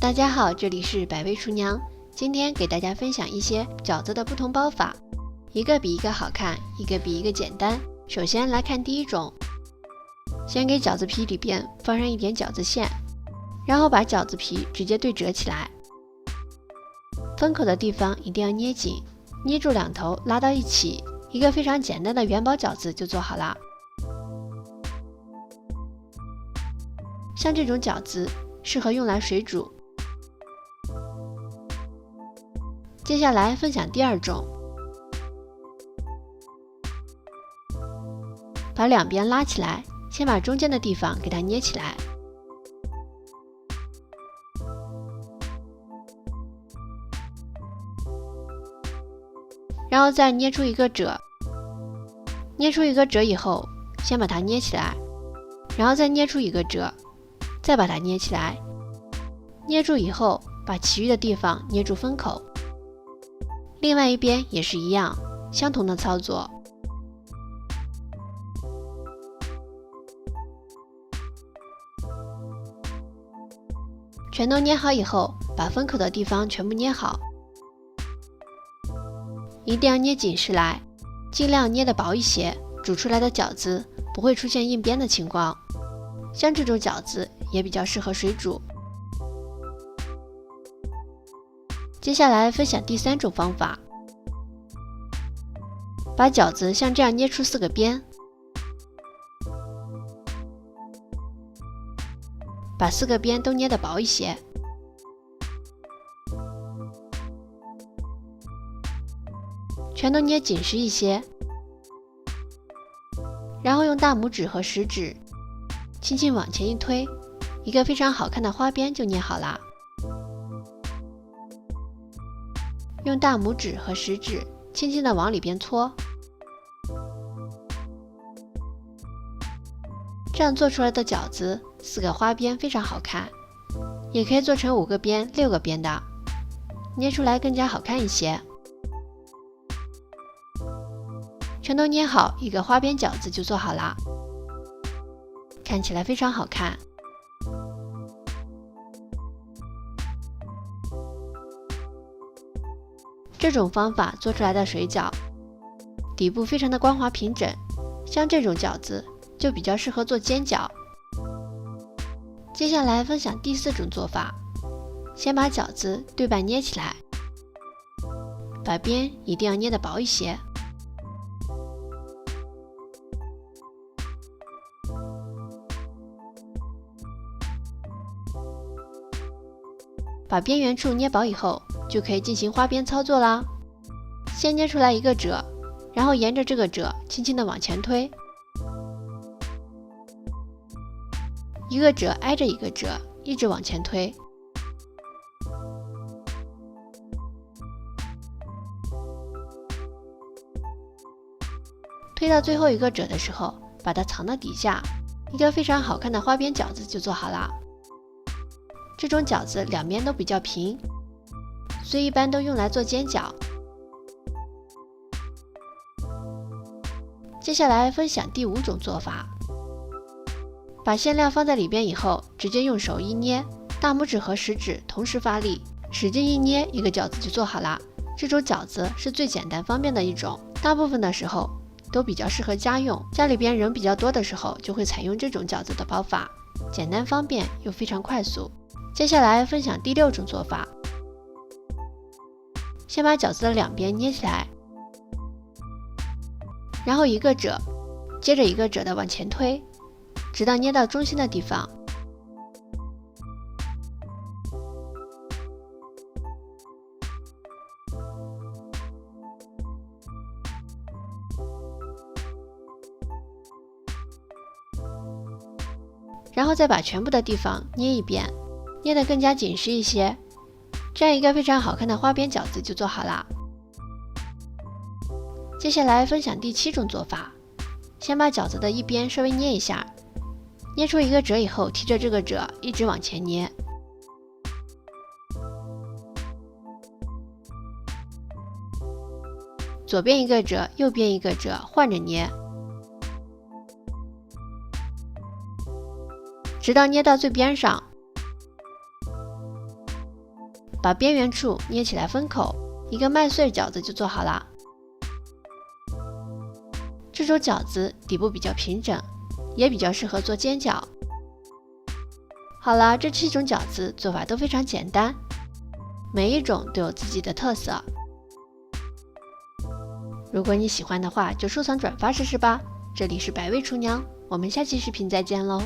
大家好，这里是百味厨娘，今天给大家分享一些饺子的不同包法，一个比一个好看，一个比一个简单。首先来看第一种，先给饺子皮里边放上一点饺子馅，然后把饺子皮直接对折起来，封口的地方一定要捏紧，捏住两头拉到一起，一个非常简单的元宝饺子就做好了。像这种饺子适合用来水煮。接下来分享第二种，把两边拉起来，先把中间的地方给它捏起来，然后再捏出一个褶，捏出一个褶以后，先把它捏起来，然后再捏出一个褶，再把它捏起来，捏住以后，把其余的地方捏住封口。另外一边也是一样，相同的操作。全都捏好以后，把封口的地方全部捏好，一定要捏紧实来，尽量捏得薄一些，煮出来的饺子不会出现硬边的情况。像这种饺子也比较适合水煮。接下来分享第三种方法，把饺子像这样捏出4个边，把4个边都捏得薄一些，全都捏紧实一些，然后用大拇指和食指轻轻往前一推，一个非常好看的花边就捏好了。用大拇指和食指轻轻地往里边搓，这样做出来的饺子4个花边非常好看，也可以做成5个边、6个边的，捏出来更加好看一些。全都捏好，一个花边饺子就做好了，看起来非常好看。这种方法做出来的水饺，底部非常的光滑平整，像这种饺子就比较适合做煎饺。接下来分享第4种做法，先把饺子对半捏起来，把边一定要捏得薄一些，把边缘处捏薄以后，就可以进行花边操作啦。先捏出来一个褶，然后沿着这个褶轻轻地往前推，一个褶挨着一个褶，一直往前推。推到最后一个褶的时候，把它藏到底下，一个非常好看的花边饺子就做好了。这种饺子两边都比较平，所以一般都用来做煎饺。接下来分享第5种做法，把馅料放在里边以后，直接用手一捏，大拇指和食指同时发力，使劲一捏，一个饺子就做好了。这种饺子是最简单方便的一种，大部分的时候都比较适合家用，家里边人比较多的时候就会采用这种饺子的包法，简单方便又非常快速。接下来分享第6种做法，先把饺子的两边捏起来，然后一个褶接着一个褶的往前推，直到捏到中心的地方。然后再把全部的地方捏一遍，捏得更加紧实一些，这样一个非常好看的花边饺子就做好了。接下来分享第7种做法，先把饺子的一边稍微捏一下，捏出一个褶以后，提着这个褶一直往前捏，左边一个褶，右边一个褶，换着捏，直到捏到最边上。把边缘处捏起来封口，一个麦穗饺子就做好了。这种饺子底部比较平整，也比较适合做煎饺。好了，这7种饺子做法都非常简单，每一种都有自己的特色。如果你喜欢的话，就收藏转发试试吧。这里是百味厨娘，我们下期视频再见喽。